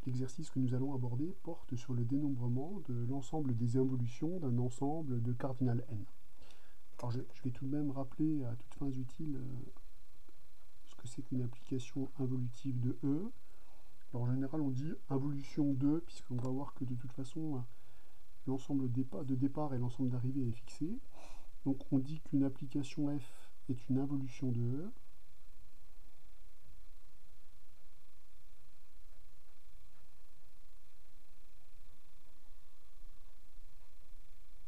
L'exercice que nous allons aborder porte sur le dénombrement de l'ensemble des involutions d'un ensemble de cardinal n. Alors je vais tout de même rappeler à toutes fins utiles ce que c'est qu'une application involutive de E. Alors en général on dit involution de, puisqu'on va voir que de toute façon l'ensemble de départ et l'ensemble d'arrivée est fixé. Donc on dit qu'une application f est une involution de E.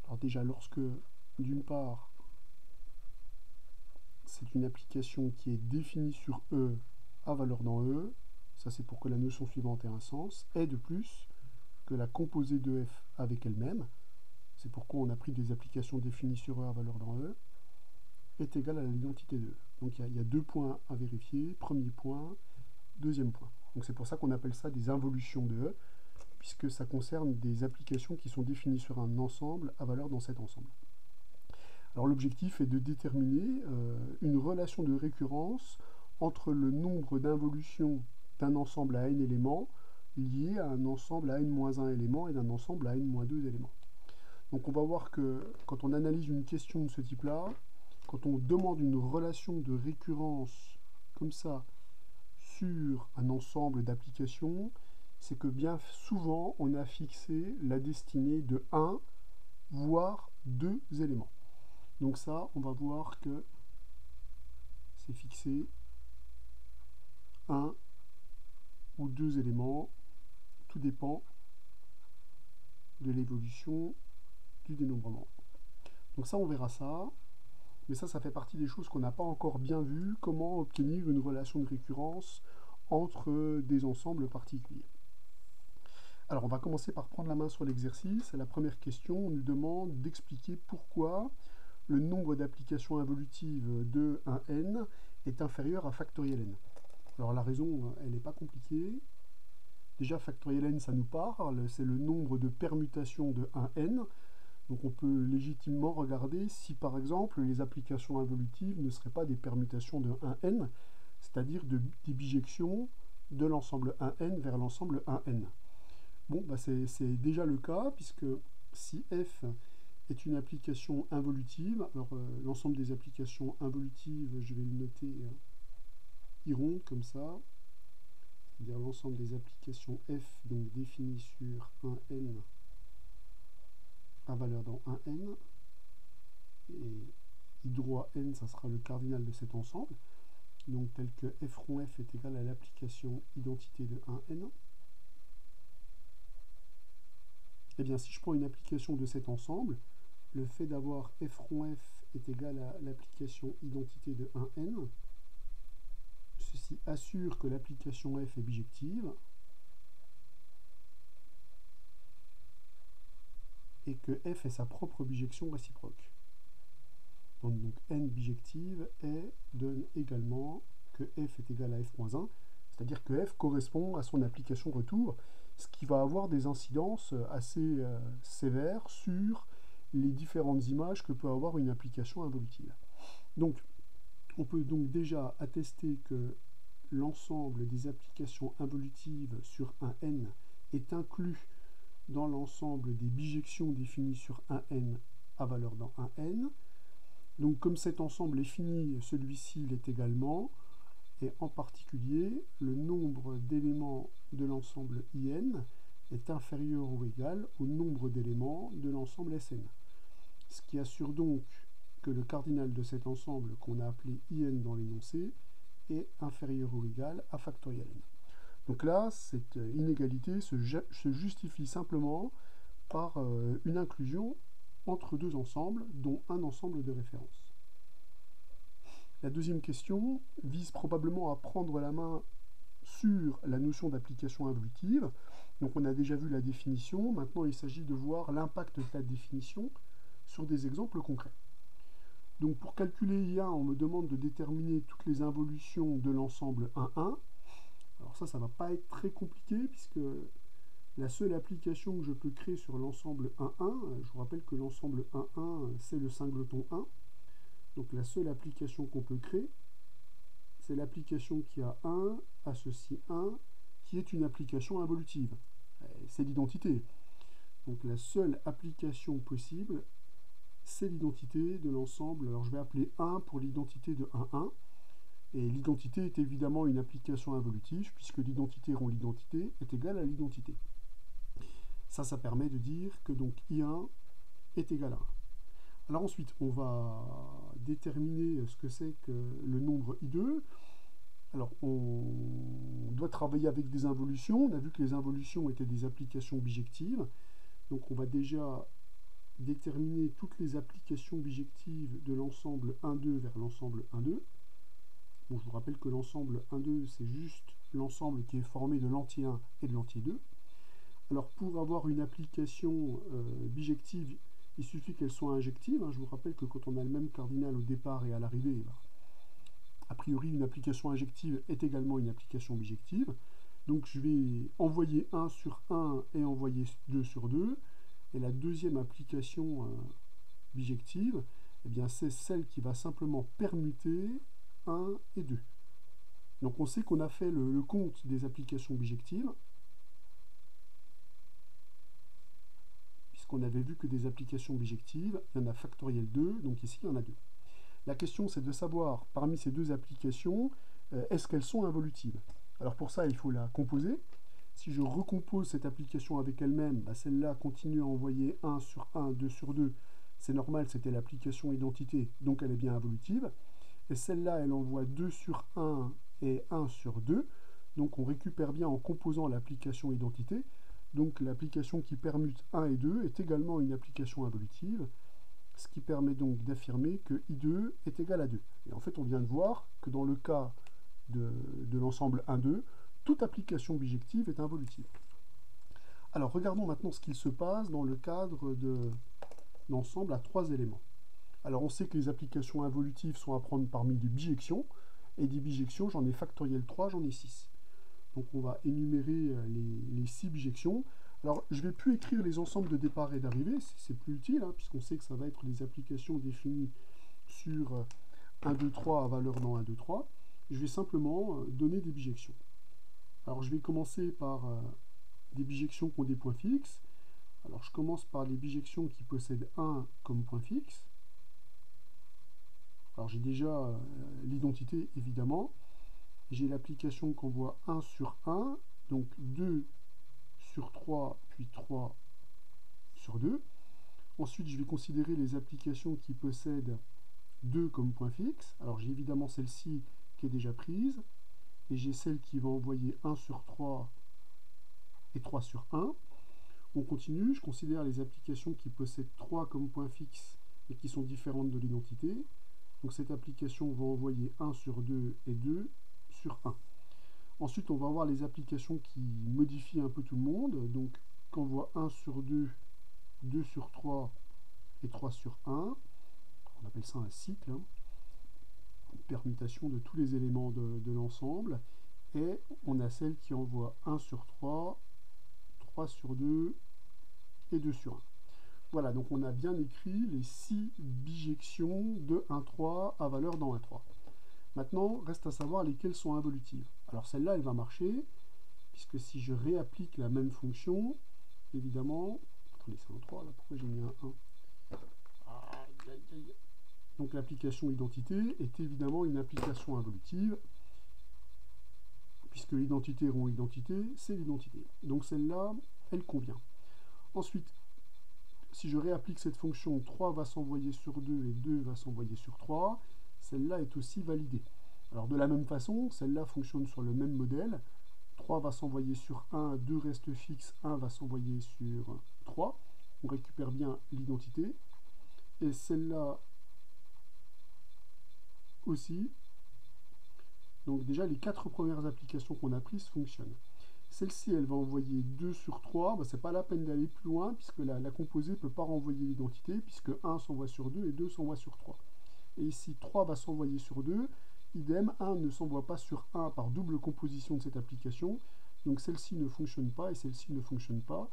Alors déjà, lorsque, d'une part, c'est une application qui est définie sur E à valeur dans E, ça c'est pour que la notion suivante ait un sens, et de plus, que la composée de f avec elle-même, c'est pourquoi on a pris des applications définies sur E à valeur dans E, est égale à l'identité de E. Donc il y a 2 points à vérifier, premier point, deuxième point. Donc c'est pour ça qu'on appelle ça des involutions de E, puisque ça concerne des applications qui sont définies sur un ensemble à valeur dans cet ensemble. Alors l'objectif est de déterminer une relation de récurrence entre le nombre d'involutions d'un ensemble à n éléments lié à un ensemble à n-1 éléments et d'un ensemble à n-2 éléments. Donc on va voir que quand on analyse une question de ce type-là, quand on demande une relation de récurrence comme ça sur un ensemble d'applications, c'est que bien souvent on a fixé la destinée de 1, voire 2 éléments. Donc ça, on va voir que c'est fixé 1 ou 2 éléments, tout dépend de l'évolution du dénombrement. Donc ça, on verra ça, mais ça fait partie des choses qu'on n'a pas encore bien vues, comment obtenir une relation de récurrence entre des ensembles particuliers. Alors, on va commencer par prendre la main sur l'exercice. La première question, on nous demande d'expliquer pourquoi le nombre d'applications involutives de un n est inférieur à factoriel n. Alors la raison, elle n'est pas compliquée. Déjà, factoriel n, ça nous parle, c'est le nombre de permutations de un n. Donc on peut légitimement regarder si par exemple les applications involutives ne seraient pas des permutations de 1n, c'est-à-dire des bijections de l'ensemble 1n vers l'ensemble 1n. Bon, bah c'est déjà le cas, puisque si f est une application involutive, alors l'ensemble des applications involutives, je vais le noter ironde comme ça, c'est-à-dire l'ensemble des applications f, donc définies sur 1n à valeur dans 1n, et i droit n, ça sera le cardinal de cet ensemble, donc tel que f rond f est égal à l'application identité de 1n. Et bien si je prends une application de cet ensemble, le fait d'avoir f rond f est égal à l'application identité de 1n, ceci assure que l'application f est bijective, et que f est sa propre bijection réciproque. Donc n bijective donne également que f est égal à f-1, c'est-à-dire que f correspond à son application retour, ce qui va avoir des incidences assez sévères sur les différentes images que peut avoir une application involutive. Donc on peut donc déjà attester que l'ensemble des applications involutives sur un n est inclus dans l'ensemble des bijections définies sur un n à valeur dans un n. Donc comme cet ensemble est fini, celui-ci l'est également, et en particulier, le nombre d'éléments de l'ensemble IN est inférieur ou égal au nombre d'éléments de l'ensemble SN. Ce qui assure donc que le cardinal de cet ensemble, qu'on a appelé IN dans l'énoncé, est inférieur ou égal à factoriel n. Donc là, cette inégalité se justifie simplement par une inclusion entre deux ensembles, dont un ensemble de référence. La deuxième question vise probablement à prendre la main sur la notion d'application involutive. Donc on a déjà vu la définition, maintenant il s'agit de voir l'impact de la définition sur des exemples concrets. Donc pour calculer IA, on me demande de déterminer toutes les involutions de l'ensemble 1,1. Alors ça ne va pas être très compliqué, puisque la seule application que je peux créer sur l'ensemble 1,1, je vous rappelle que l'ensemble 1,1, c'est le singleton 1. Donc la seule application qu'on peut créer, c'est l'application qui a 1, associe 1, qui est une application involutive. C'est l'identité. Donc la seule application possible, c'est l'identité de l'ensemble. Alors je vais appeler 1 pour l'identité de 1,1. Et l'identité est évidemment une application involutive, puisque l'identité rond l'identité est égale à l'identité. Ça permet de dire que donc I1 est égal à 1. Alors ensuite, on va déterminer ce que c'est que le nombre I2. Alors, on doit travailler avec des involutions. On a vu que les involutions étaient des applications bijectives. Donc, on va déjà déterminer toutes les applications bijectives de l'ensemble 1,2 vers l'ensemble 1,2. Bon, je vous rappelle que l'ensemble 1,2, c'est juste l'ensemble qui est formé de l'entier 1 et de l'entier 2. Alors, pour avoir une application bijective, il suffit qu'elle soit injective. Je vous rappelle que quand on a le même cardinal au départ et à l'arrivée, a priori, une application injective est également une application bijective. Donc, je vais envoyer 1 sur 1 et envoyer 2 sur 2. Et la deuxième application bijective, eh bien, c'est celle qui va simplement permuter 1 et 2. Donc, on sait qu'on a fait le compte des applications bijectives, puisqu'on avait vu que des applications bijectives, il y en a factoriel 2, donc ici, il y en a 2. La question, c'est de savoir, parmi ces deux applications, est-ce qu'elles sont involutives? Alors pour ça, il faut la composer. Si je recompose cette application avec elle-même, celle-là continue à envoyer 1 sur 1, 2 sur 2. C'est normal, c'était l'application identité, donc elle est bien involutive. Et celle-là, elle envoie 2 sur 1 et 1 sur 2. Donc on récupère bien en composant l'application identité. Donc l'application qui permute 1 et 2 est également une application involutive, ce qui permet donc d'affirmer que I2 est égal à 2. Et en fait, on vient de voir que dans le cas de l'ensemble 1,2, toute application bijective est involutive. Alors, regardons maintenant ce qu'il se passe dans le cadre de l'ensemble à 3 éléments. Alors, on sait que les applications involutives sont à prendre parmi des bijections, et des bijections, j'en ai factoriel 3, j'en ai 6. Donc, on va énumérer les 6 bijections. Alors, je ne vais plus écrire les ensembles de départ et d'arrivée, c'est plus utile, puisqu'on sait que ça va être des applications définies sur 1, 2, 3 à valeur dans 1, 2, 3. Je vais simplement donner des bijections. Alors, je vais commencer par des bijections qui ont des points fixes. Alors, je commence par les bijections qui possèdent 1 comme point fixe. Alors, j'ai déjà l'identité, évidemment. J'ai l'application qu'on voit 1 sur 1, donc 2 sur 3, puis 3 sur 2. Ensuite, je vais considérer les applications qui possèdent 2 comme point fixe. Alors, j'ai évidemment celle-ci qui est déjà prise. Et j'ai celle qui va envoyer 1 sur 3 et 3 sur 1. On continue, je considère les applications qui possèdent 3 comme point fixe et qui sont différentes de l'identité. Donc cette application va envoyer 1 sur 2 et 2 sur 1. Ensuite, on va voir les applications qui modifient un peu tout le monde. Donc, quand on voit 1 sur 2, 2 sur 3 et 3 sur 1, on appelle ça un cycle, une permutation de tous les éléments de l'ensemble. Et on a celle qui envoie 1 sur 3, 3 sur 2 et 2 sur 1. Voilà, donc on a bien écrit les 6 bijections de 1,3 à valeur dans 1,3. Maintenant, reste à savoir lesquelles sont involutives. Alors celle-là, elle va marcher, puisque si je réapplique la même fonction, évidemment... Attendez, c'est un 3 là, pourquoi j'ai mis un 1? Donc l'application identité est évidemment une application involutive, puisque l'identité rond identité, c'est l'identité. Donc celle-là, elle convient. Ensuite, si je réapplique cette fonction, 3 va s'envoyer sur 2 et 2 va s'envoyer sur 3, celle-là est aussi validée. Alors de la même façon, celle-là fonctionne sur le même modèle. 3 va s'envoyer sur 1, 2 reste fixe, 1 va s'envoyer sur 3. On récupère bien l'identité. Et celle-là aussi. Donc déjà, les 4 premières applications qu'on a prises fonctionnent. Celle-ci, elle va envoyer 2 sur 3. Ce n'est pas la peine d'aller plus loin, puisque la composée ne peut pas renvoyer l'identité, puisque 1 s'envoie sur 2 et 2 s'envoie sur 3. Et ici, 3 va s'envoyer sur 2. Idem, 1 ne s'envoie pas sur 1 par double composition de cette application. Donc celle-ci ne fonctionne pas et celle-ci ne fonctionne pas.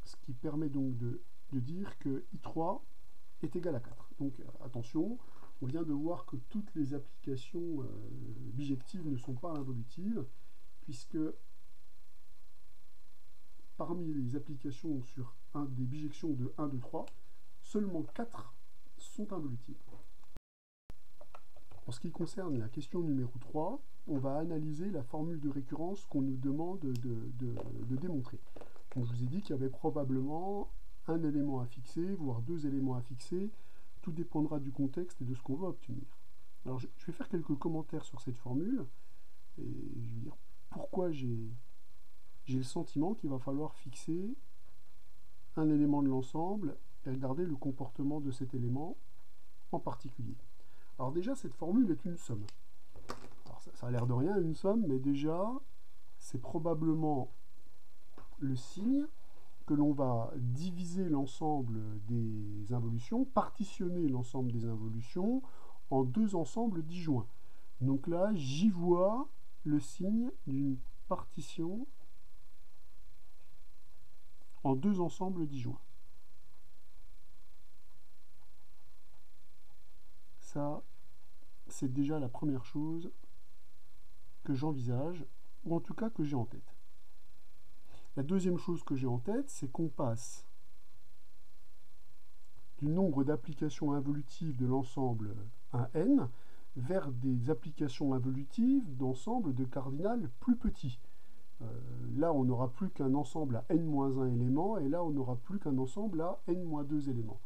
Ce qui permet donc de dire que I3 est égal à 4. Donc attention, on vient de voir que toutes les applications bijectives ne sont pas involutives, puisque parmi les applications sur des bijections de 1, 2, 3, seulement 4 sont involutives. En ce qui concerne la question numéro 3, on va analyser la formule de récurrence qu'on nous demande de démontrer. Donc, je vous ai dit qu'il y avait probablement un élément à fixer, voire 2 éléments à fixer. Tout dépendra du contexte et de ce qu'on va obtenir. Alors, je vais faire quelques commentaires sur cette formule, et je vais dire pourquoi j'ai le sentiment qu'il va falloir fixer un élément de l'ensemble et regarder le comportement de cet élément en particulier. Alors déjà, cette formule est une somme. Alors ça a l'air de rien, une somme, mais déjà, c'est probablement le signe que l'on va diviser l'ensemble des involutions, partitionner l'ensemble des involutions en 2 ensembles disjoints. Donc là, j'y vois le signe d'une partition en 2 ensembles disjoints. Ça, c'est déjà la première chose que j'envisage, ou en tout cas que j'ai en tête. La deuxième chose que j'ai en tête, c'est qu'on passe du nombre d'applications involutives de l'ensemble 1n vers des applications involutives d'ensemble de cardinal plus petits. Là, on n'aura plus qu'un ensemble à n-1 éléments, et là, on n'aura plus qu'un ensemble à n-2 éléments.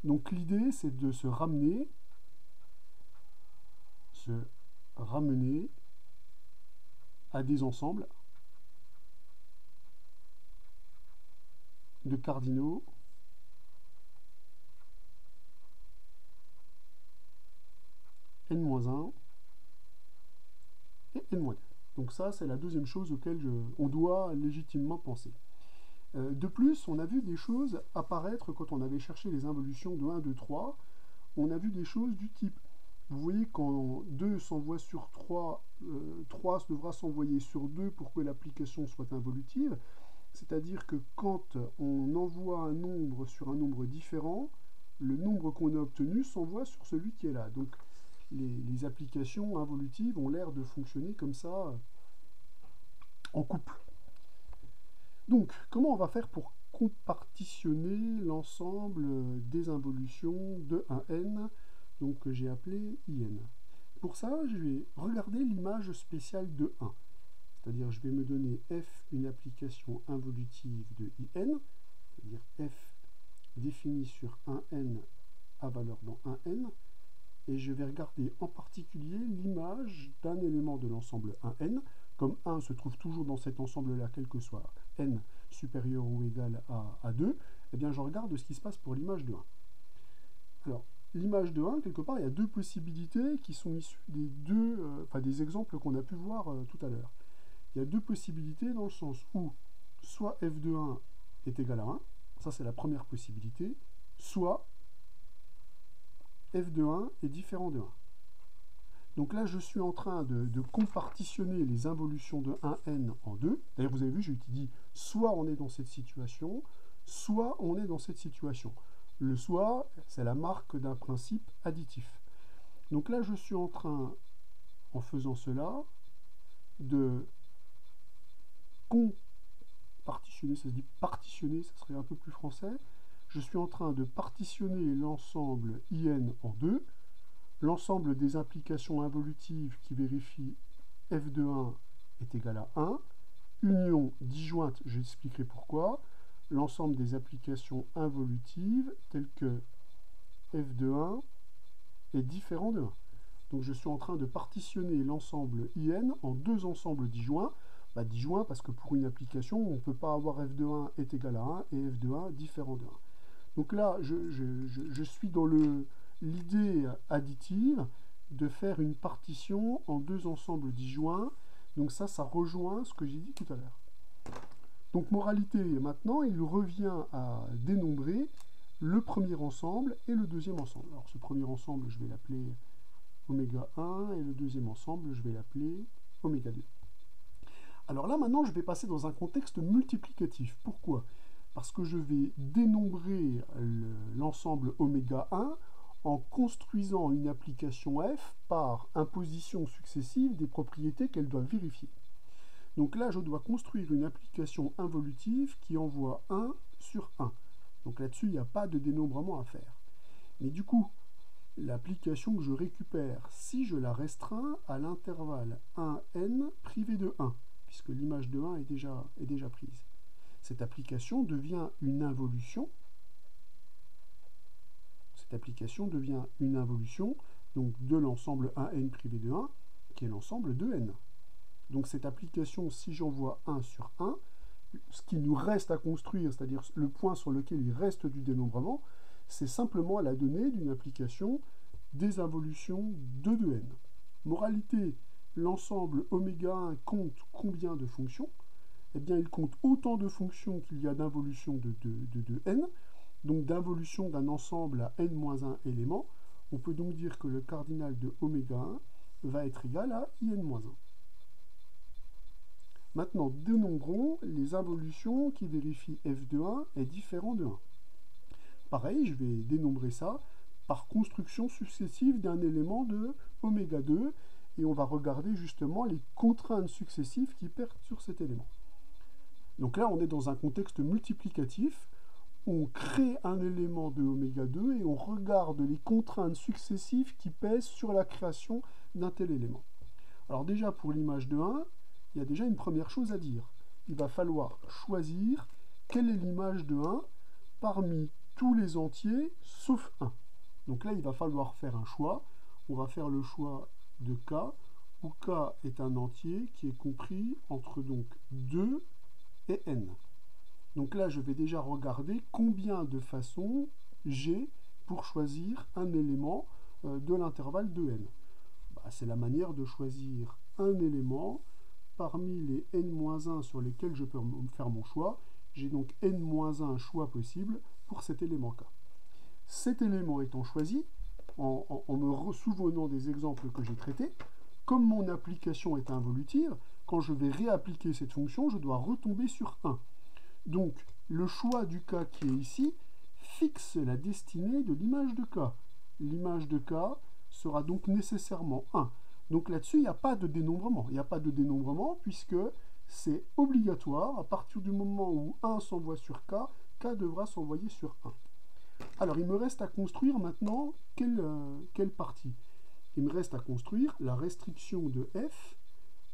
Donc l'idée, c'est de se ramener à des ensembles de cardinaux n-1 et n-2. Donc ça, c'est la deuxième chose auquel on doit légitimement penser. De plus, on a vu des choses apparaître quand on avait cherché les involutions de 1, 2, 3. On a vu des choses du type, vous voyez, quand 2 s'envoie sur 3, 3 devra s'envoyer sur 2 pour que l'application soit involutive. C'est-à-dire que quand on envoie un nombre sur un nombre différent, le nombre qu'on a obtenu s'envoie sur celui qui est là. Donc les applications involutives ont l'air de fonctionner comme ça en couple. Donc, comment on va faire pour compartitionner l'ensemble des involutions de 1n, donc que j'ai appelé in? Pour ça, je vais regarder l'image spéciale de 1. C'est-à-dire, je vais me donner f une application involutive de in, c'est-à-dire f définie sur 1n à valeur dans 1n, et je vais regarder en particulier l'image d'un élément de l'ensemble 1n. Comme 1 se trouve toujours dans cet ensemble-là, quel que soit n supérieur ou égal à 2, eh bien je regarde ce qui se passe pour l'image de 1. Alors, l'image de 1, quelque part, il y a 2 possibilités qui sont issues des exemples qu'on a pu voir tout à l'heure. Il y a 2 possibilités dans le sens où soit f de 1 est égal à 1, ça c'est la première possibilité, soit f de 1 est différent de 1. Donc là, je suis en train de compartitionner les involutions de 1n en 2. D'ailleurs, vous avez vu, j'ai dit soit on est dans cette situation, soit on est dans cette situation. Le soit, c'est la marque d'un principe additif. Donc là, je suis en train, en faisant cela, de compartitionner, ça se dit partitionner, ça serait un peu plus français. Je suis en train de partitionner l'ensemble in en 2. L'ensemble des implications involutives qui vérifient f de 1 est égal à 1. Union disjointe, j'expliquerai pourquoi. L'ensemble des applications involutives telles que f de 1 est différent de 1. Donc je suis en train de partitionner l'ensemble in en 2 ensembles disjoints. Disjoints parce que pour une application, on ne peut pas avoir f de 1 est égal à 1 et f de 1 différent de 1. Donc là, je suis dans l'idée additive de faire une partition en 2 ensembles disjoints. Donc ça rejoint ce que j'ai dit tout à l'heure. Donc moralité, maintenant, il revient à dénombrer le premier ensemble et le deuxième ensemble. Alors ce premier ensemble, je vais l'appeler oméga 1 et le deuxième ensemble, je vais l'appeler oméga 2. Alors là, maintenant, je vais passer dans un contexte multiplicatif. Pourquoi ? Parce que je vais dénombrer l'ensemble oméga 1 en construisant une application f par imposition successive des propriétés qu'elle doit vérifier. Donc là, je dois construire une application involutive qui envoie 1 sur 1. Donc là-dessus, il n'y a pas de dénombrement à faire. Mais du coup, l'application que je récupère, si je la restreins à l'intervalle 1n privé de 1, puisque l'image de 1 est déjà prise, cette application devient une involution. Cette application devient une involution donc, de l'ensemble 1n privé de 1, qui est l'ensemble de n. Donc cette application, si j'envoie 1 sur 1, ce qui nous reste à construire, c'est-à-dire le point sur lequel il reste du dénombrement, c'est simplement la donnée d'une application des involutions de 2n. Moralité, l'ensemble oméga 1 compte combien de fonctions? Eh bien, il compte autant de fonctions qu'il y a d'involutions de n, donc d'involution d'un ensemble à n-1 éléments. On peut donc dire que le cardinal de oméga 1 va être égal à in-1. Maintenant, dénombrons les involutions qui vérifient f de 1 est différent de 1. Pareil, je vais dénombrer ça par construction successive d'un élément de oméga 2, et on va regarder justement les contraintes successives qui perdent sur cet élément. Donc là, on est dans un contexte multiplicatif. On crée un élément de oméga 2 et on regarde les contraintes successives qui pèsent sur la création d'un tel élément. Alors déjà, pour l'image de 1, il y a déjà une première chose à dire. Il va falloir choisir quelle est l'image de 1 parmi tous les entiers sauf 1. Donc là, il va falloir faire un choix. On va faire le choix de k, où k est un entier qui est compris entre donc 2 et n. Donc là, je vais déjà regarder combien de façons j'ai pour choisir un élément de l'intervalle 2n. C'est la manière de choisir un élément parmi les n-1 sur lesquels je peux faire mon choix. J'ai donc n-1 choix possibles pour cet élément k. Cet élément étant choisi, en me souvenant des exemples que j'ai traités, comme mon application est involutive, quand je vais réappliquer cette fonction, je dois retomber sur 1. Donc, le choix du k qui est ici fixe la destinée de l'image de k. L'image de k sera donc nécessairement 1. Donc là-dessus, il n'y a pas de dénombrement. Il n'y a pas de dénombrement puisque c'est obligatoire. À partir du moment où 1 s'envoie sur k, k devra s'envoyer sur 1. Alors, il me reste à construire maintenant quelle partie? Il me reste à construire la restriction de f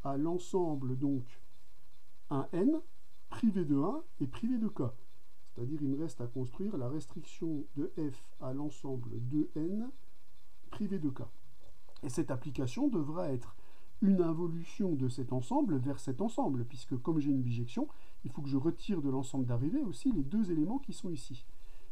à l'ensemble, donc, 1n, privé de 1 et privé de k. C'est-à-dire, il me reste à construire la restriction de f à l'ensemble de n, privé de k. Et cette application devra être une involution de cet ensemble vers cet ensemble, puisque comme j'ai une bijection, il faut que je retire de l'ensemble d'arrivée aussi les deux éléments qui sont ici.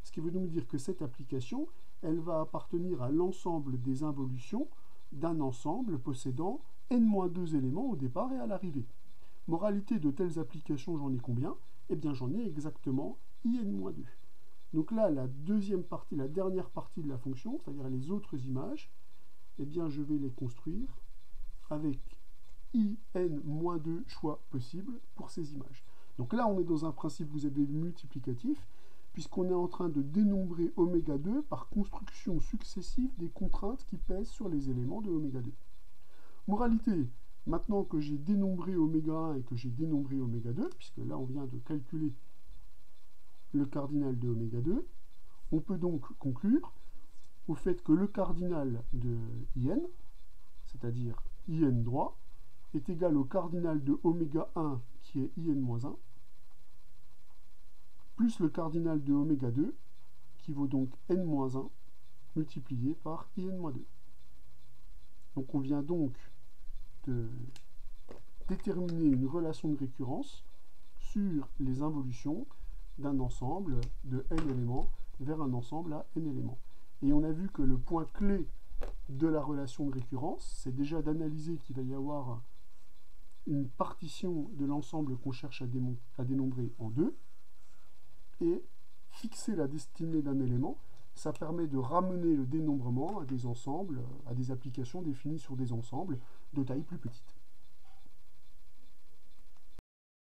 Ce qui veut donc dire que cette application, elle va appartenir à l'ensemble des involutions d'un ensemble possédant n-2 éléments au départ et à l'arrivée. Moralité de telles applications, j'en ai combien? Eh bien, j'en ai exactement in-2. Donc là, la deuxième partie, la dernière partie de la fonction, c'est-à-dire les autres images, eh bien, je vais les construire avec in-2 choix possibles pour ces images. Donc là, on est dans un principe, vous avez vu, multiplicatif, puisqu'on est en train de dénombrer oméga 2 par construction successive des contraintes qui pèsent sur les éléments de oméga 2. Moralité, maintenant que j'ai dénombré oméga 1 et que j'ai dénombré oméga 2, puisque là, on vient de calculer le cardinal de oméga 2, on peut donc conclure au fait que le cardinal de in, c'est-à-dire in droit, est égal au cardinal de oméga 1 qui est in-1, plus le cardinal de oméga 2, qui vaut donc n-1, multiplié par in-2. Donc on vient donc de déterminer une relation de récurrence sur les involutions d'un ensemble de n éléments vers un ensemble à n éléments. Et on a vu que le point clé de la relation de récurrence, c'est déjà d'analyser qu'il va y avoir une partition de l'ensemble qu'on cherche à dénombrer en deux, et fixer la destinée d'un élément, ça permet de ramener le dénombrement à des ensembles, à des applications définies sur des ensembles de taille plus petite.